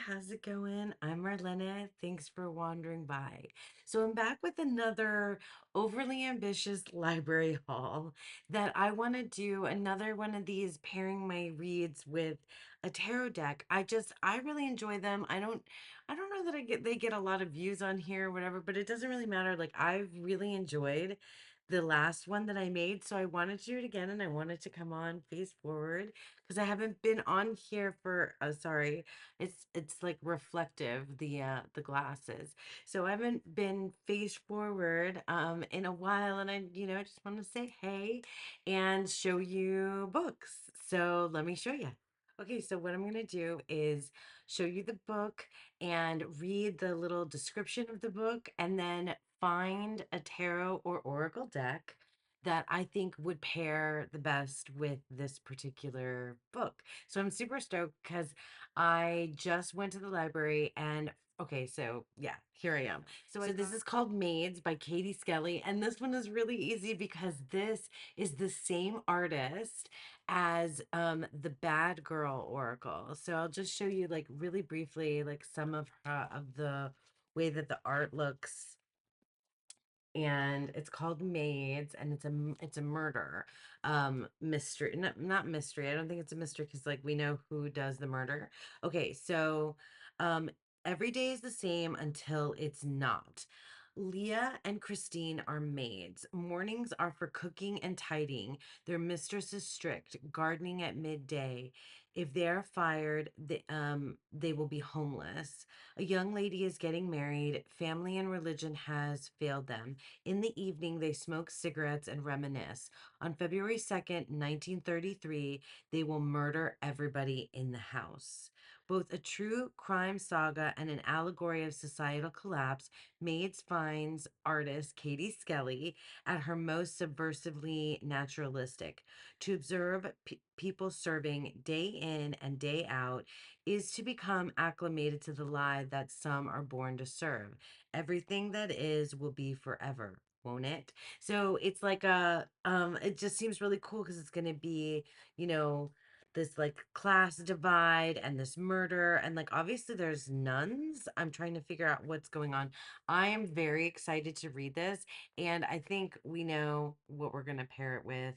how's it going? I'm Marlena. Thanks for wandering by. So, I'm back with another overly ambitious library haul that I want to do another one of these pairing my reads with a tarot deck. I really enjoy them. I don't know that they get a lot of views on here or whatever, but it doesn't really matter. Like I've really enjoyed the last one that I made, so I wanted to do it again and I wanted to come on face forward because I haven't been on here for sorry, it's like reflective, the glasses. So I haven't been face forward in a while, and I just want to say hey and show you books. So let me show you. Okay, so what I'm going to do is show you the book and read the little description of the book and then find a tarot or oracle deck that I think would pair the best with this particular book. So I'm super stoked because I just went to the library and okay, so yeah, here I am. So this is called Maids by Katie Skelly, and this one is really easy because this is the same artist as the Bad Girl Oracle. So I'll just show you like really briefly like some of the way that the art looks, and it's called Maids, and it's a murder mystery. Not mystery. I don't think it's a mystery because like we know who does the murder. Okay, so um every day is the same until it's not. Leah and Christine are maids. Mornings are for cooking and tidying. Their mistress is strict, gardening at midday. If they are fired, they will be homeless. A young lady is getting married. Family and religion has failed them. In the evening, they smoke cigarettes and reminisce. On February 2nd, 1933, they will murder everybody in the house. Both a true crime saga and an allegory of societal collapse, Maids finds artist Katie Skelly at her most subversively naturalistic. To observe people serving day in and day out is to become acclimated to the lie that some are born to serve. Everything that is will be forever, won't it? So it's like it just seems really cool because it's gonna be, you know, this like class divide and this murder, and like obviously there's nuns. I'm trying to figure out what's going on. I am very excited to read this, and I think we know what we're gonna pair it with.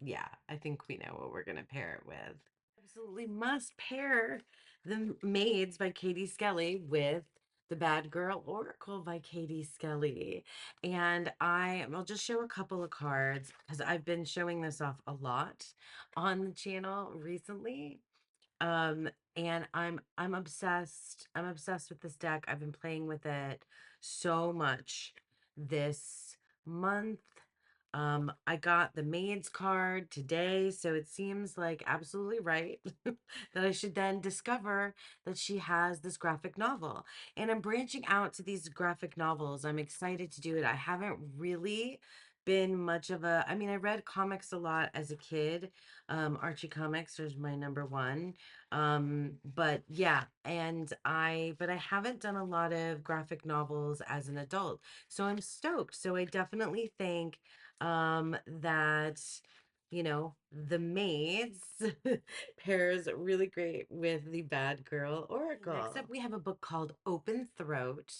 Yeah, I think we know what we're gonna pair it with. Absolutely must pair The Maids by Katie Skelly with The Bad Girl Oracle by Katie Skelly. And I'll just show a couple of cards because I've been showing this off a lot on the channel recently. Um, and I'm obsessed. I'm obsessed with this deck. I've been playing with it so much this month. I got the Maids card today, so it seems like absolutely right that I should then discover that she has this graphic novel. And I'm branching out to these graphic novels. I'm excited to do it. I haven't really been much of a, I mean, I read comics a lot as a kid. Archie Comics was my number one. But yeah, but I haven't done a lot of graphic novels as an adult. So I'm stoked. So I definitely think that the Maids pairs really great with the Bad Girl Oracle. Next up we have a book called Open Throat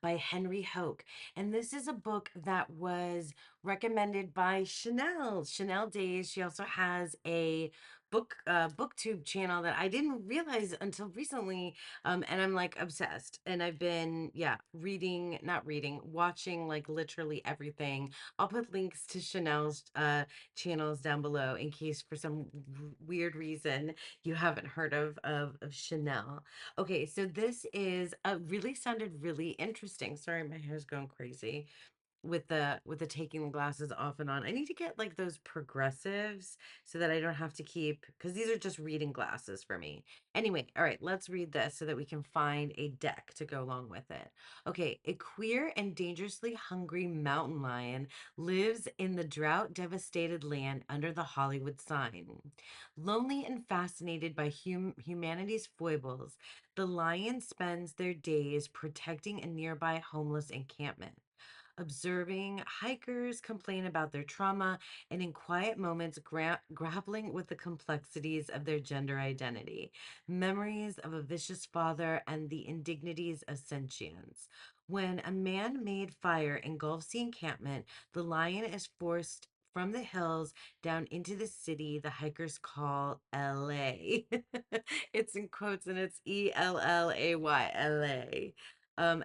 by Henry Hoke, and this is a book that was recommended by Chanel Days. She also has a booktube channel that I didn't realize until recently, and I'm like obsessed, and I've been, yeah, reading, not reading, watching like literally everything. I'll put links to Chanel's channels down below in case for some weird reason you haven't heard of Chanel. Okay, so this is really sounded really interesting. Sorry, my hair's going crazy with the taking the glasses off and on. I need to get like those progressives so that I don't have to keep, because these are just reading glasses for me. Anyway, all right, let's read this so that we can find a deck to go along with it. Okay, a queer and dangerously hungry mountain lion lives in the drought devastated land under the Hollywood sign. Lonely and fascinated by humanity's foibles, the lion spends their days protecting a nearby homeless encampment. observing hikers complain about their trauma and in quiet moments grappling with the complexities of their gender identity, memories of a vicious father, and the indignities of sentience. When a man made fire engulfs the encampment, the lion is forced from the hills down into the city the hikers call LA. It's in quotes and it's ELLAY.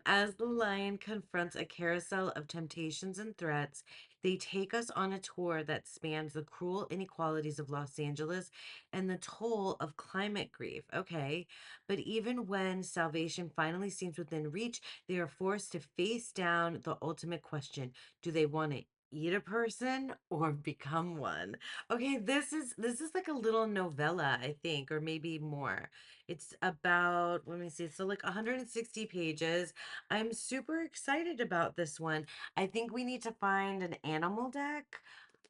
As the lion confronts a carousel of temptations and threats, they take us on a tour that spans the cruel inequalities of Los Angeles and the toll of climate grief. Okay, but even when salvation finally seems within reach, they are forced to face down the ultimate question: do they want to eat a person or become one? Okay, this is like a little novella, I think, or maybe more. It's about, let me see, so like 160 pages. I'm super excited about this one. I think we need to find an animal deck.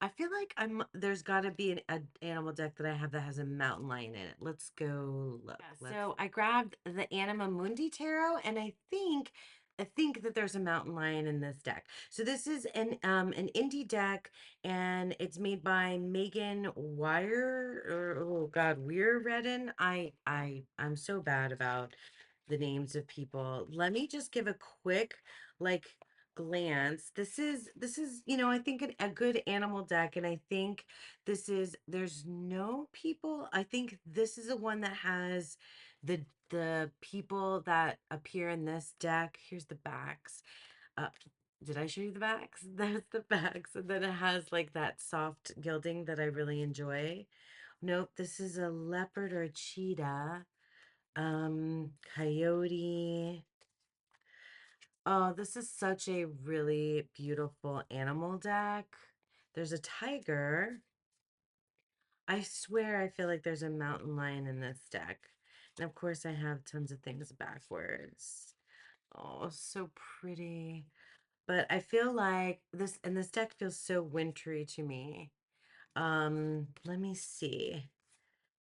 I feel like there's got to be an animal deck that I have that has a mountain lion in it. Let's go look. Yeah, so I grabbed the Anima Mundi Tarot, and I think that there's a mountain lion in this deck. So this is an indie deck, and it's made by Megan Wire, or oh God, Weir Redden. I'm so bad about the names of people. Let me just give a quick like glance. This is I think a good animal deck, and I think there's no people. I think this is the one that has the the people that appear in this deck. Here's the backs. Uh, did I show you the backs? That's the backs. And then it has like that soft gilding that I really enjoy. Nope, this is a leopard or a cheetah. Coyote. Oh, this is such a really beautiful animal deck. There's a tiger. I swear I feel like there's a mountain lion in this deck. And of course I have tons of things backwards. Oh, so pretty. But I feel like this deck feels so wintry to me. Let me see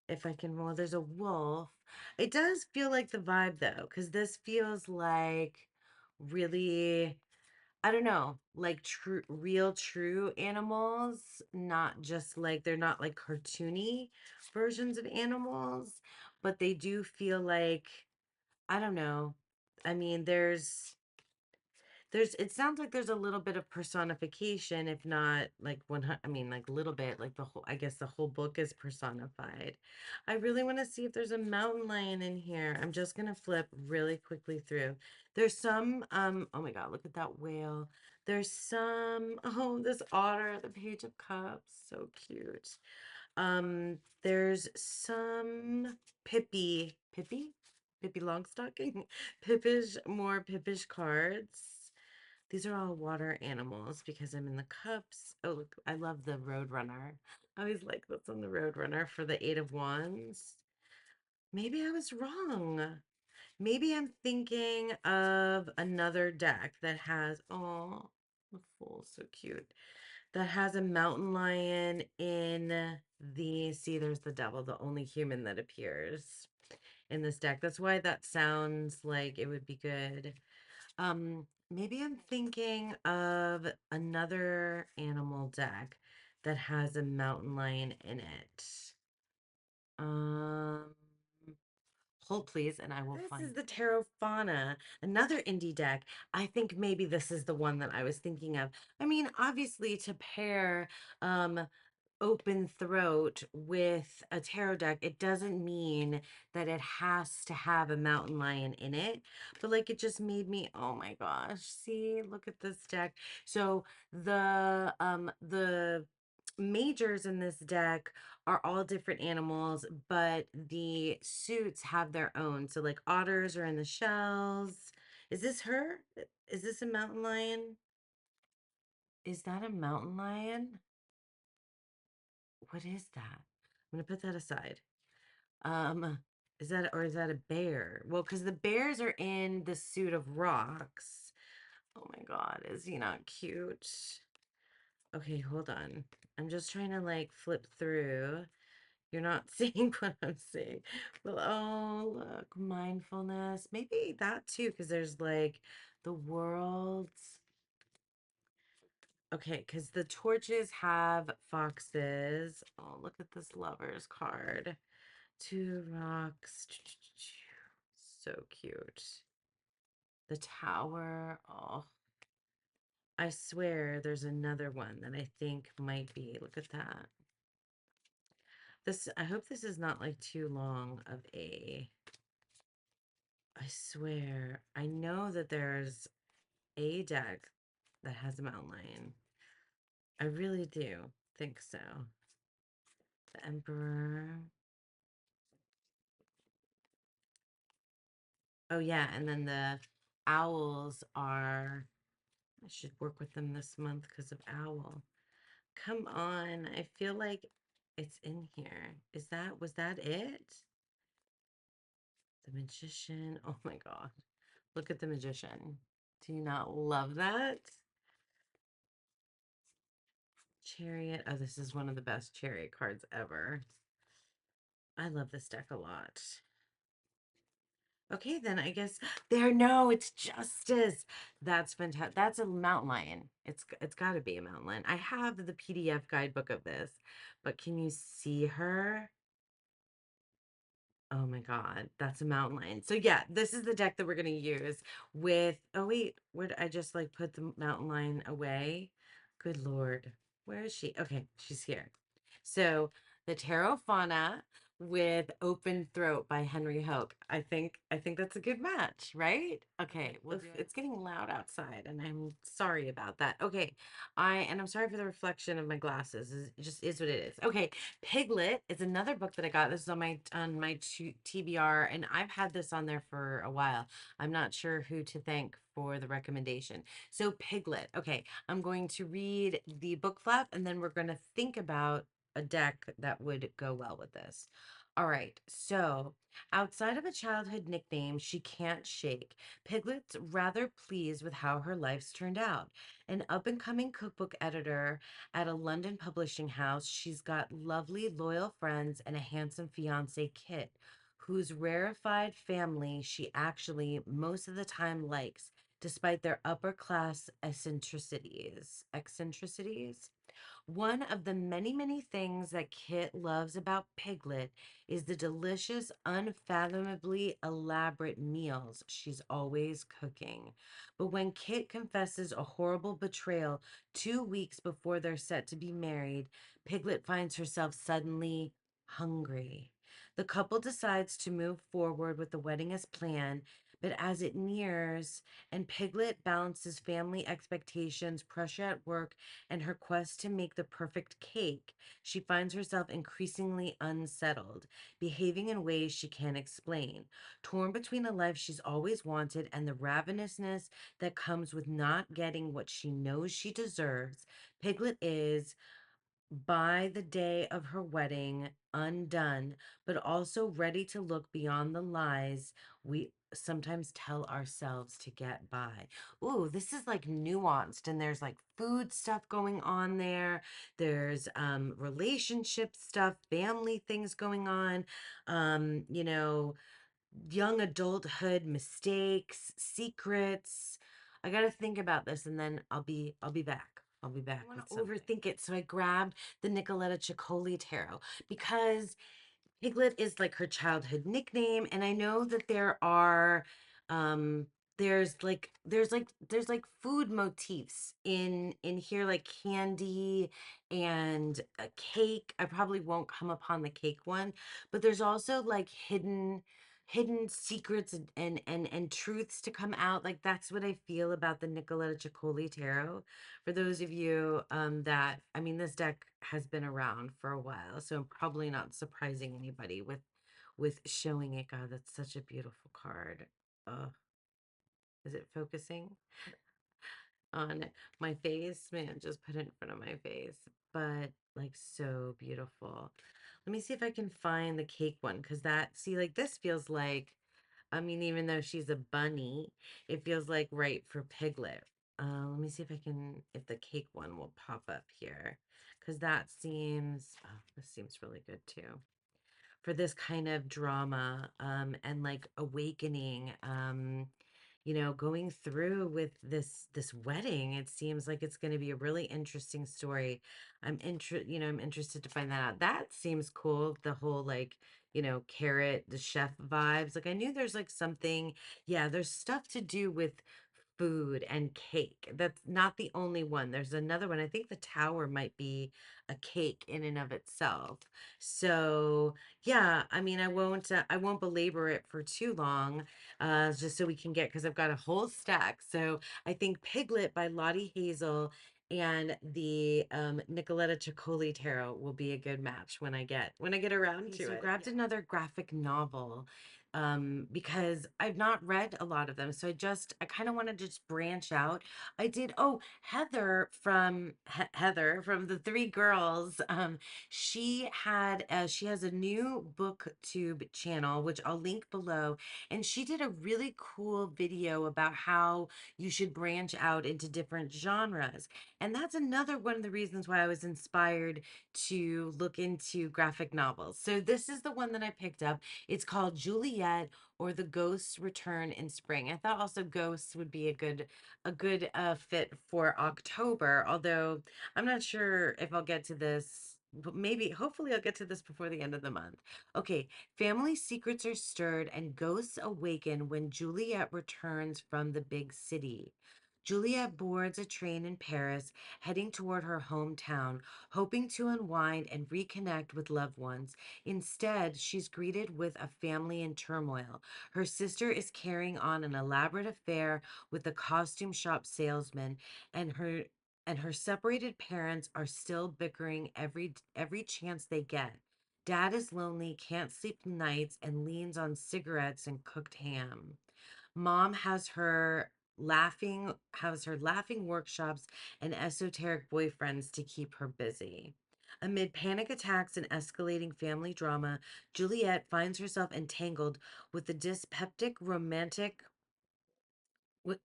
if I can roll. There's a wolf. It does feel like the vibe though, because this feels like really, I don't know, like true, real, true animals, not just like they're not like cartoony versions of animals, but they do feel like, I don't know. I mean, it sounds like there's a little bit of personification, if not like I mean like a little bit, like the whole, I guess the whole book is personified. I really want to see if there's a mountain lion in here. I'm just gonna flip really quickly through. There's some oh my God, look at that whale. There's some, oh, this otter, the Page of Cups, so cute. There's some Pippi Longstocking, more Pippish cards. These are all water animals because I'm in the cups. Oh, look, I love the Roadrunner. I always like this on the Roadrunner for the Eight of Wands. Maybe I was wrong. Maybe I'm thinking of another deck that has, oh, the Fool, so cute. That has a mountain lion in see, there's the devil, the only human that appears in this deck. That's why that sounds like it would be good. Maybe I'm thinking of another animal deck that has a mountain lion in it. Um, Hold please, and I will find. This is the Tarot Fauna, another indie deck. I think maybe this is the one that I was thinking of. I mean, obviously to pair um open throat with a tarot deck, it doesn't mean that it has to have a mountain lion in it. But like it just made me, oh my gosh, see, look at this deck. So the majors in this deck are all different animals, but the suits have their own. So like otters are in the shells. Is this her? Is this a mountain lion? Is that a mountain lion? What is that? I'm gonna put that aside. Um, is that a bear? Well, because the bears are in the suit of rocks. Oh my God, is he not cute? Okay, hold on. I'm just trying to like flip through. You're not seeing what I'm seeing. Well, oh, look, mindfulness. Maybe that too, because there's like the world's. Okay, because the torches have foxes. Oh, look at this lover's card. Two rocks. So cute. The tower. Oh, I swear there's another one that I think might be. Look at that. This, I hope this is not like too long of a. I swear. I know that there's a deck that has a mountain lion. I really do think so. The Emperor. Oh yeah, and then the owls are, I should work with them this month because of owl. Come on, I feel like it's in here. Was that it? The magician. Oh my God. Look at the magician. Do you not love that? Chariot. Oh, this is one of the best chariot cards ever. I love this deck a lot. Okay, then I guess there. No, it's Justice. That's fantastic. That's a mountain lion. It's got to be a mountain lion. I have the PDF guidebook of this, but can you see her? Oh my God, that's a mountain lion. So yeah, this is the deck that we're gonna use with. Oh wait, where did I just like put the mountain lion away? Good Lord, where is she? Okay, she's here. So the Tarot Fauna with Open Throat by Henry Hoke. I think that's a good match, right? Okay, well, it's getting loud outside, and I'm sorry about that. Okay, I'm sorry for the reflection of my glasses. It just is what it is. Okay, Piglet is another book that I got. This is on my TBR, and I've had this on there for a while. I'm not sure who to thank for the recommendation. So Piglet. Okay, I'm going to read the book flap, and then we're going to think about a deck that would go well with this. All right, so outside of a childhood nickname she can't shake, Piglet's rather pleased with how her life's turned out. An up and coming cookbook editor at a London publishing house, she's got lovely, loyal friends and a handsome fiance, Kit, whose rarefied family she actually most of the time likes, despite their upper class eccentricities. Eccentricities? One of the many, many things that Kit loves about Piglet is the delicious, unfathomably elaborate meals she's always cooking. But when Kit confesses a horrible betrayal 2 weeks before they're set to be married, Piglet finds herself suddenly hungry. The couple decides to move forward with the wedding as planned, but as it nears and Piglet balances family expectations, pressure at work, and her quest to make the perfect cake, she finds herself increasingly unsettled, behaving in ways she can't explain. Torn between a life she's always wanted and the ravenousness that comes with not getting what she knows she deserves, Piglet is, by the day of her wedding, undone, but also ready to look beyond the lies we sometimes tell ourselves to get by. Ooh, this is like nuanced, and there's like food stuff going on there. There's relationship stuff, family things going on. You know, young adulthood mistakes, secrets. I got to think about this, and then I'll be back. I'll be back. I want to overthink it, so I grabbed the Nicoletta Ciccoli tarot because Piglet is like her childhood nickname, and I know that um there's like food motifs in here, like candy and a cake. I probably won't come upon the cake one, but there's also like hidden secrets and truths to come out. Like that's what I feel about the Nicoletta Ciccoli tarot. For those of you that, I mean, this deck has been around for a while, so I'm probably not surprising anybody with showing it. God, that's such a beautiful card. Is it focusing on my face? Man, just put it in front of my face. But like so beautiful. Let me see if I can find the cake one, because that, see, like this feels like, I mean, even though she's a bunny, it feels like right for Piglet. Let me see if I can, if the cake one will pop up here, because that seems, oh, this seems really good too. For this kind of drama, and like awakening, going through with this wedding. It seems like it's going to be a really interesting story. I'm interested to find that out. That seems cool. The whole like, carrot, the chef vibes. Like I knew there's like something, yeah, there's stuff to do with food and cake. That's not the only one. There's another one. I think the tower might be a cake in and of itself. So, yeah, I mean, I won't belabor it for too long, just so we can get because I've got a whole stack. So, I think Piglet by Lottie Hazel and the Nicoletta Ciccoli tarot will be a good match when I get around to So it. grabbed Yeah. Another graphic novel because I've not read a lot of them. So I kind of want to just branch out. I did, oh, Heather from the Three Girls. She has a new booktube channel, which I'll link below. And she did a really cool video about how you should branch out into different genres. And that's another one of the reasons why I was inspired to look into graphic novels. So this is the one that I picked up. It's called Juliette or The Ghosts Return in Spring. I thought also ghosts would be a good fit for October, although I'm not sure if I'll get to this, but maybe hopefully I'll get to this before the end of the month. Okay, family secrets are stirred and ghosts awaken when Juliette returns from the big city. Juliette boards a train in Paris, heading toward her hometown, hoping to unwind and reconnect with loved ones. Instead, she's greeted with a family in turmoil. Her sister is carrying on an elaborate affair with a costume shop salesman, and her separated parents are still bickering every chance they get. Dad is lonely, can't sleep nights, and leans on cigarettes and cooked ham. Mom has her laughing workshops and esoteric boyfriends to keep her busy. Amid panic attacks and escalating family drama, Juliette finds herself entangled with the dyspeptic romantic with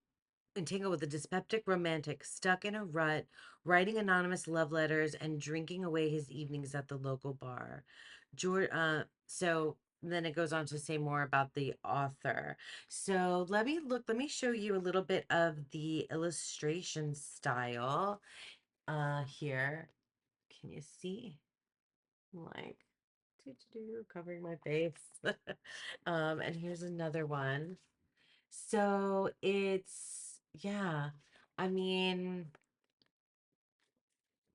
entangled with a dyspeptic romantic stuck in a rut, writing anonymous love letters and drinking away his evenings at the local bar. So then it goes on to say more about the author. So let me show you a little bit of the illustration style here. Can you see? Like covering my face. And here's another one. So yeah, I mean,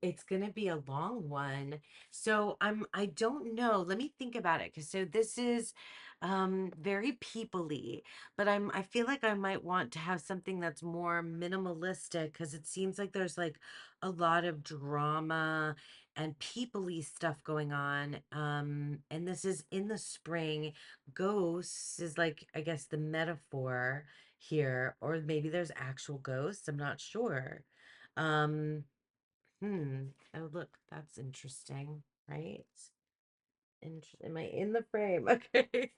it's gonna be a long one. So I don't know. Let me think about it. Cause so this is very peoply, but I feel like I might want to have something that's more minimalistic because it seems like there's like a lot of drama and peoply stuff going on. And this is in the spring. Ghosts is like, I guess, the metaphor here, or maybe there's actual ghosts. I'm not sure. Um, Oh, look, that's interesting, right? Am I in the frame? Okay.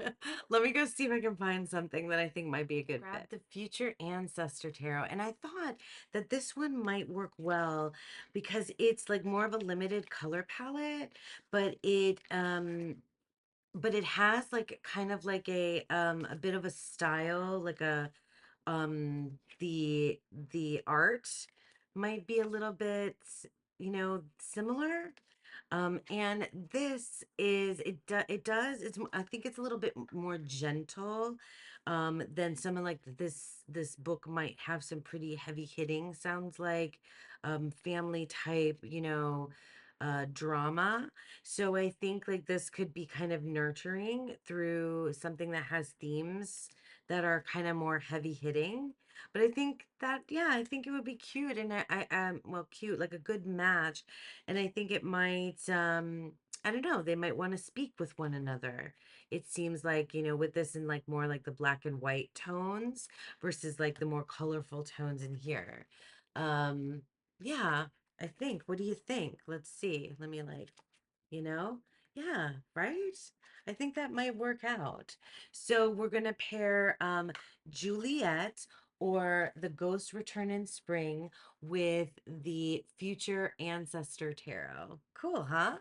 Let me go see if I can find something that I think might be a good grab fit. The Future Ancestor Tarot, and I thought that this one might work well because it's like more of a limited color palette, but it has like kind of like a bit of a style, like a the art might be a little bit similar. And this is it does I think it's a little bit more gentle than someone like this book might have some pretty heavy hitting, sounds like family type, drama. So I think like this could be kind of nurturing through something that has themes that are kind of more heavy hitting. But I think that, yeah, I think it would be cute, and well, cute, like a good match. And I think it might, I don't know, they might want to speak with one another. It seems like, with this in like more like the black and white tones versus like the more colorful tones in here. Um, yeah, I think. What do you think? Let's see. Let me like, you know? Yeah, right? I think that might work out. So we're gonna pair Juliet or the Ghost Return in Spring with the Future Ancestor Tarot. Cool, huh?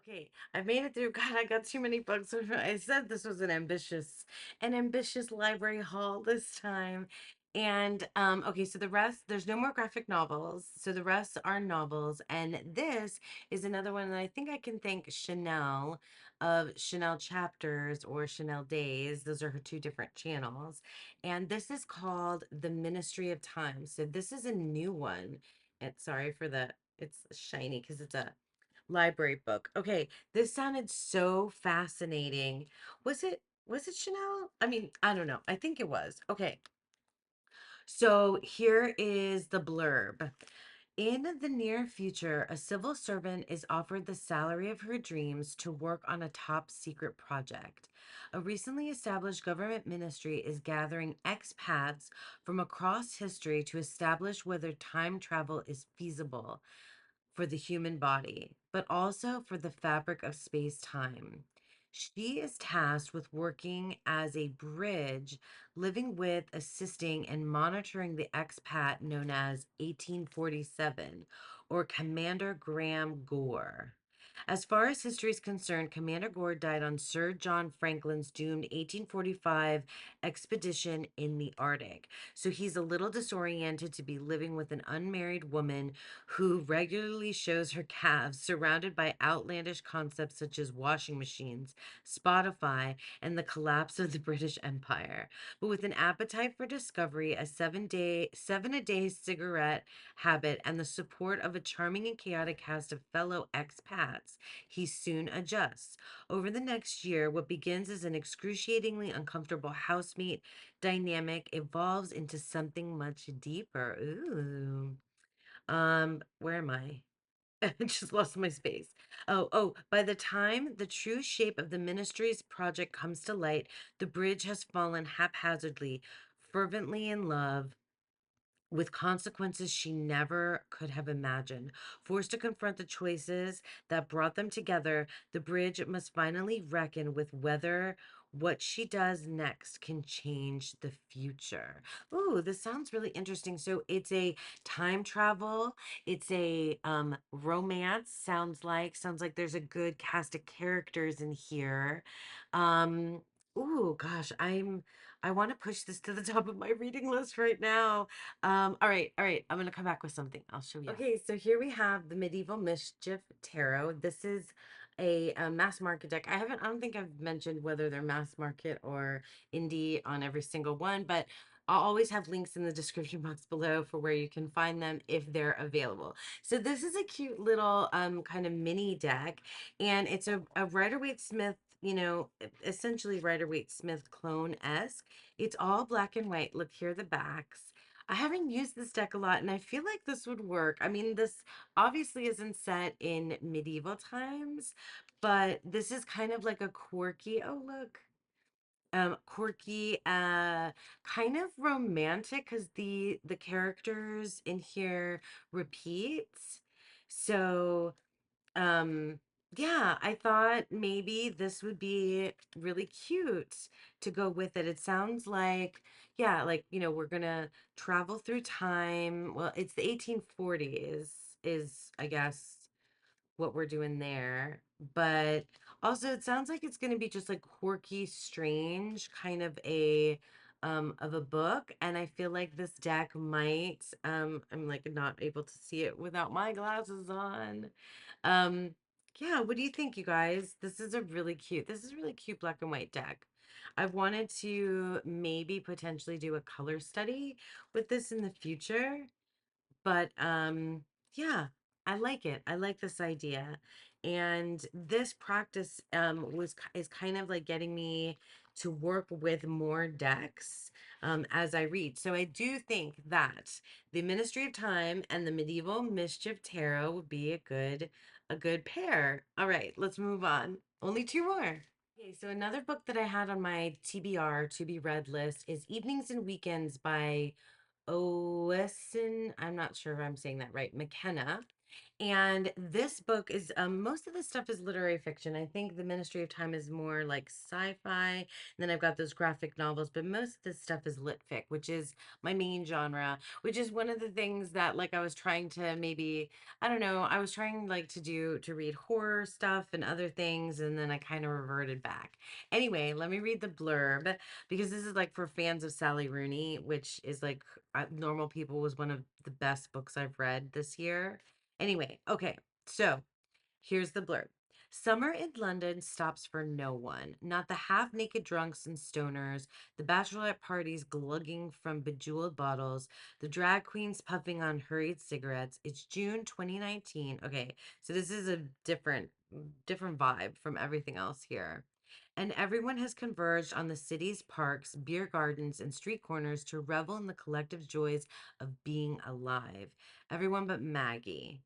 Okay, I made it through. God, I got too many books. I said this was an ambitious library haul this time. And okay, so the rest, there's no more graphic novels. So the rest are novels. And this is another one that I think I can thank Chanel of Chanel Chapters or Chanel Days. Those are her two different channels. And this is called The Ministry of Time. So this is a new one. And sorry for the, it's shiny because it's a library book. Okay, this sounded so fascinating. Was it Chanel? I mean, I don't know. I think it was. Okay. So here is the blurb. In the near future, a civil servant is offered the salary of her dreams to work on a top secret project. A recently established government ministry is gathering expats from across history to establish whether time travel is feasible for the human body, but also for the fabric of space time. She is tasked with working as a bridge, living with, assisting, and monitoring the expat known as 1847 or Commander Graham Gore. As far as history is concerned, Commander Gore died on Sir John Franklin's doomed 1845 expedition in the Arctic. So he's a little disoriented to be living with an unmarried woman who regularly shows her calves surrounded by outlandish concepts such as washing machines, Spotify, and the collapse of the British Empire. But with an appetite for discovery, a seven a day cigarette habit, and the support of a charming and chaotic cast of fellow expats, he soon adjusts. Over the next year, what begins as an excruciatingly uncomfortable housemate dynamic evolves into something much deeper. Ooh. Where am I? I just lost my space. Oh, by the time the true shape of the ministry's project comes to light, the bridge has fallen haphazardly, fervently in love with consequences she never could have imagined. Forced to confront the choices that brought them together, the bridge must finally reckon with whether what she does next can change the future. Ooh, this sounds really interesting. So it's a time travel, it's a romance, sounds like there's a good cast of characters in here. Um Ooh, gosh, I want to push this to the top of my reading list right now. All right. I'm gonna come back with something. I'll show you. Okay, so here we have the Medieval Mischief Tarot. This is a mass market deck. I don't think I've mentioned whether they're mass market or indie on every single one, but I'll always have links in the description box below for where you can find them if they're available. So this is a cute little kind of mini deck, and it's a Rider-Waite-Smith, essentially Rider-Waite-Smith clone-esque. It's all black and white. Look, here are the backs. I haven't used this deck a lot, and I feel like this would work. I mean, this obviously isn't set in medieval times, but this is kind of like a quirky, oh look, quirky, kind of romantic because the characters in here repeat. So um, yeah, I thought maybe this would be really cute to go with it. It sounds like, yeah, like, we're gonna travel through time. Well, it's the 1840s is, I guess, what we're doing there. But also it sounds like it's going to be just like quirky, strange kind of a book, and I feel like this deck might I'm like not able to see it without my glasses on. Um yeah, what do you think, you guys? This is a really cute black and white deck. I've wanted to maybe potentially do a color study with this in the future. But yeah, I like it. I like this idea. And this practice is kind of like getting me to work with more decks as I read. So I do think that the Ministry of Time and the Medieval Mischief Tarot would be a good pair. All right, let's move on. Only two more. Okay, so another book that I had on my TBR to be read list is Evenings and Weekends by Owesin, I'm not sure if I'm saying that right, McKenna. And this book is most of the stuff is literary fiction. I think The Ministry of Time is more like sci-fi. And then I've got those graphic novels, but most of this stuff is lit fic, which is my main genre, which is one of the things that like I was trying to maybe, I don't know, I was trying like to read horror stuff and other things, and then I kind of reverted back. Anyway, let me read the blurb because this is like for fans of Sally Rooney, which is like Normal People was one of the best books I've read this year. Anyway, okay, so here's the blurb. Summer in London stops for no one, not the half naked drunks and stoners, the bachelorette parties glugging from bejeweled bottles, the drag queens puffing on hurried cigarettes. It's June 2019. Okay, so this is a different vibe from everything else here. And everyone has converged on the city's parks, beer gardens, and street corners to revel in the collective joys of being alive. Everyone but Maggie.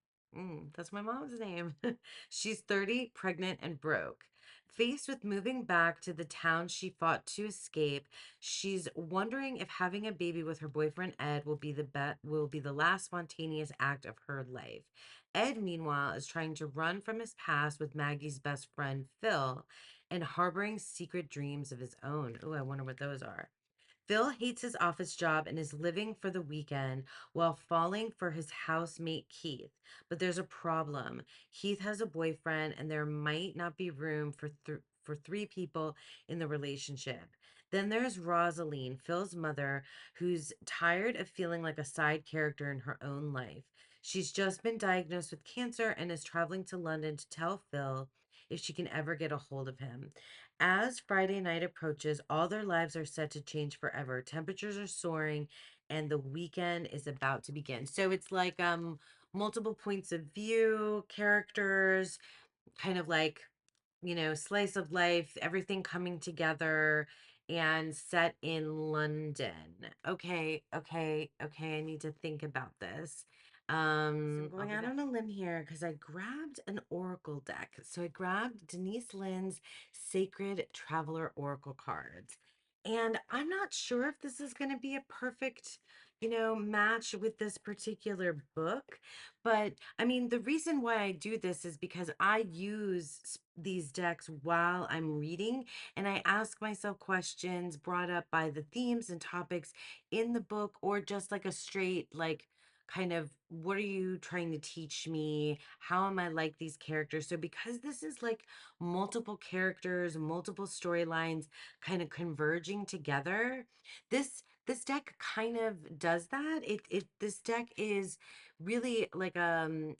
That's my mom's name. She's 30, pregnant, and broke. Faced with moving back to the town she fought to escape, she's wondering if having a baby with her boyfriend Ed will be the last spontaneous act of her life. Ed, meanwhile, is trying to run from his past with Maggie's best friend Phil and harboring secret dreams of his own. Oh, I wonder what those are. Phil hates his office job and is living for the weekend while falling for his housemate Keith. But there's a problem. Keith has a boyfriend and there might not be room for three people in the relationship. Then there's Rosaline, Phil's mother, who's tired of feeling like a side character in her own life. She's just been diagnosed with cancer and is traveling to London to tell Phil if she can ever get a hold of him. As Friday night approaches, all their lives are set to change forever. Temperatures are soaring and the weekend is about to begin. So it's like multiple points of view, characters, kind of like, slice of life, everything coming together and set in London. Okay, okay, okay. I need to think about this. So I'm going out on a limb here because I grabbed an oracle deck. So I grabbed Denise Lynn's Sacred Traveler Oracle cards. And I'm not sure if this is going to be a perfect, match with this particular book. But I mean, the reason why I do this is because I use these decks while I'm reading and I ask myself questions brought up by the themes and topics in the book, or just like a straight, like, kind of, what are you trying to teach me? How am I like these characters? So, because this is like multiple characters, multiple storylines kind of converging together, this deck kind of does that. This deck is really like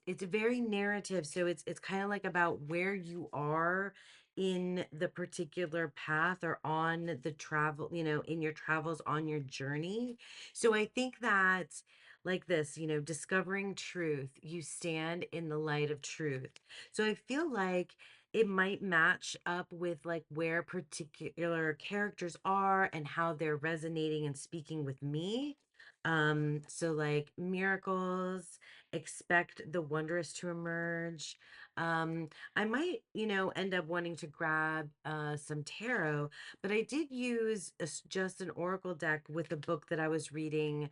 it's very narrative, so it's kind of like about where you are in the particular path or on the travel, in your travels on your journey. So I think that like this, discovering truth, you stand in the light of truth. So I feel like it might match up with like where particular characters are and how they're resonating and speaking with me. So like miracles, expect the wondrous to emerge. I might, end up wanting to grab some tarot, but I did use just an oracle deck with a book that I was reading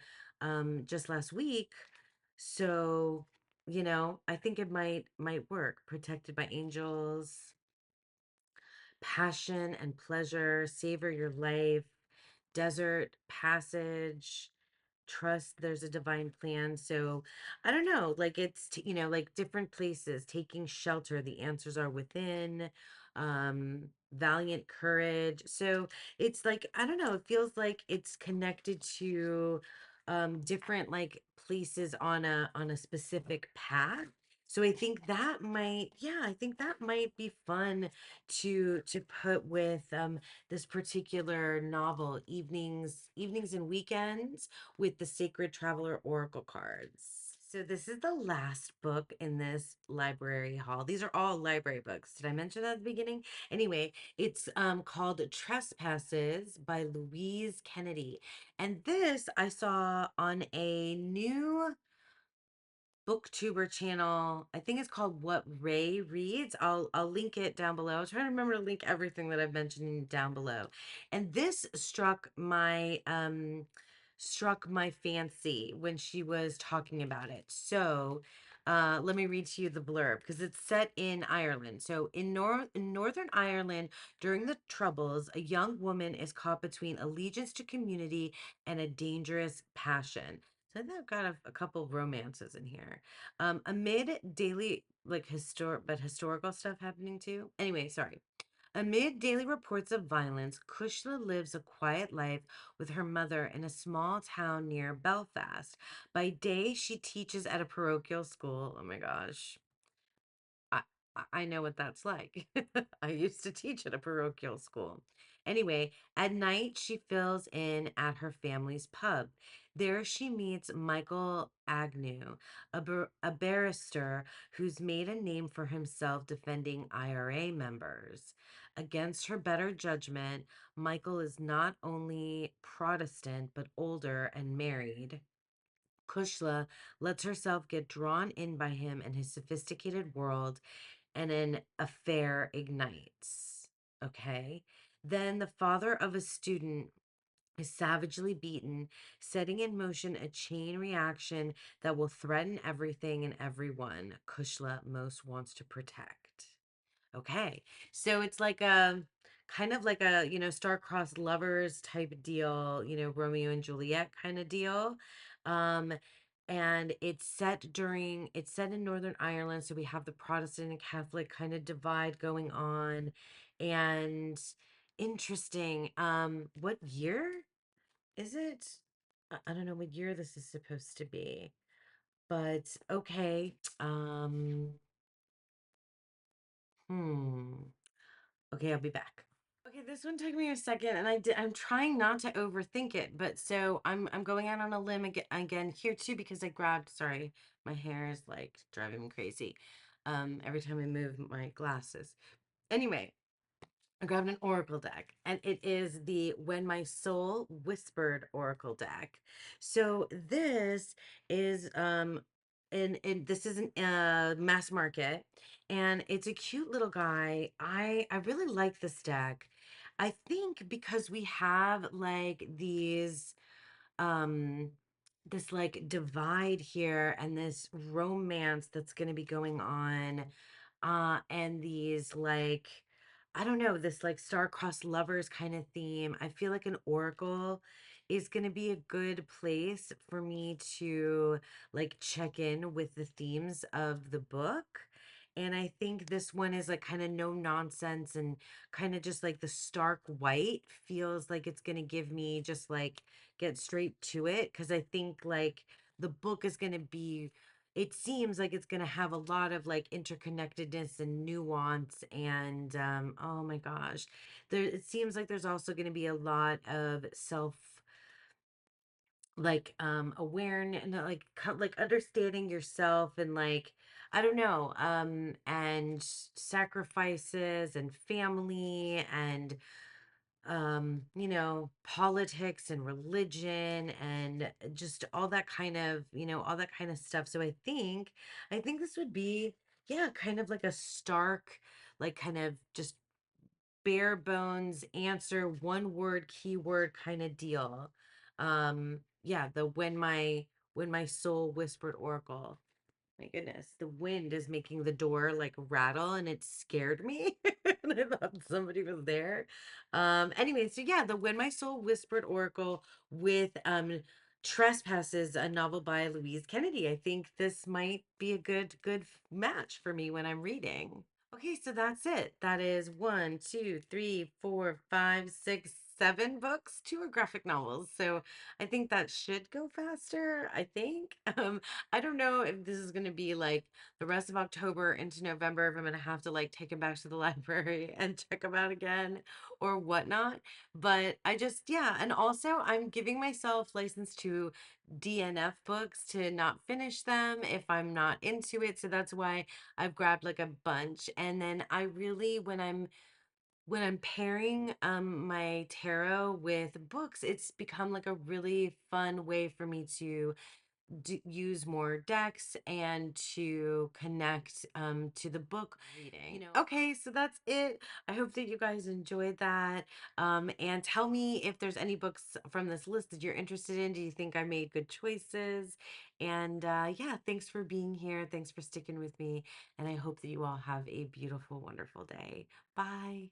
just last week. So, I think it might work. Protected by angels, passion and pleasure, savor your life, desert passage, trust there's a divine plan. So I don't know, like it's like different places, taking shelter, the answers are within, valiant courage. So it's like, I don't know, it feels like it's connected to different like places on a specific path. So I think that might, yeah, I think that might be fun to put with this particular novel, evenings and weekends with the Sacred Traveler Oracle cards. So this is the last book in this library haul. These are all library books. Did I mention that at the beginning? Anyway, it's called Trespasses by Louise Kennedy. And this I saw on a new booktuber channel. I think it's called What Ray Reads. I'll link it down below. I'm trying to remember to link everything that I've mentioned down below. And this struck my fancy when she was talking about it. So Let me read to you the blurb because it's set in Ireland. So, in Northern Ireland, during the Troubles, a young woman is caught between allegiance to community and a dangerous passion. So, I think I've got a couple romances in here. Amid daily, like historical stuff happening too. Anyway, sorry. Amid daily reports of violence, Kushla lives a quiet life with her mother in a small town near Belfast. By day, she teaches at a parochial school. Oh my gosh. I I know what that's like. I used to teach at a parochial school. Anyway, at night she fills in at her family's pub. There she meets Michael Agnew, a barrister who's made a name for himself defending IRA members. Against her better judgment, Michael is not only Protestant but older and married. Kushla lets herself get drawn in by him and his sophisticated world, and an affair ignites. Okay. Then the father of a student is savagely beaten, setting in motion a chain reaction that will threaten everything and everyone Kushla most wants to protect. Okay. So it's like a kind of like a, star-crossed lovers type deal, Romeo and Juliet kind of deal. Um, and it's set in Northern Ireland, so we have the Protestant and Catholic kind of divide going on. And interesting. What year is it? I don't know what year this is supposed to be, but okay. Hmm. Okay, I'll be back. Okay, this one took me a second, and I'm trying not to overthink it, but so I'm going out on a limb again here too because I grabbed. Sorry, my hair is like driving me crazy. Every time I move my glasses. Anyway, I grabbed an oracle deck, and it is the When My Soul Whispered oracle deck. So this is in this is an mass market, and it's a cute little guy. I really like this deck. I think because we have like these um this like divide here and this romance that's going to be going on, and these like, I don't know, this like star-crossed lovers kind of theme. I feel like an oracle is going to be a good place for me to like check in with the themes of the book. And I think this one is like kind of no nonsense and kind of just like the stark white feels like it's going to give me just like get straight to it, because I think like the book is going to be, it seems like it's going to have a lot of like interconnectedness and nuance, and oh my gosh, there it seems like there's also going to be a lot of self, like awareness and like like understanding yourself, and like I don't know, and sacrifices and family and politics and religion and just all that kind of, all that kind of stuff. So I think this would be, yeah, kind of like a stark, like kind of just bare bones answer, one word, keyword kind of deal. Yeah, the when my soul whispered oracle. My goodness, the wind is making the door like rattle and it scared me. And I thought somebody was there. Anyway, so yeah, the When My Soul Whispered Oracle with Trespasses, a novel by Louise Kennedy. I think this might be a good match for me when I'm reading. Okay, so that's it. That is one, two, three, four, five, six, seven books, two are graphic novels. So I think that should go faster, I think. I don't know if this is going to be like the rest of October into November, if I'm going to have to like take them back to the library and check them out again or whatnot. But I just, yeah. And also, I'm giving myself license to DNF books to not finish them if I'm not into it. So that's why I've grabbed like a bunch. And then I really, when I'm pairing my tarot with books, it's become like a really fun way for me to use more decks and to connect to the book reading. Okay, so that's it. I hope that you guys enjoyed that. And tell me if there's any books from this list that you're interested in. Do you think I made good choices? And yeah, thanks for being here. Thanks for sticking with me. And I hope that you all have a beautiful, wonderful day. Bye.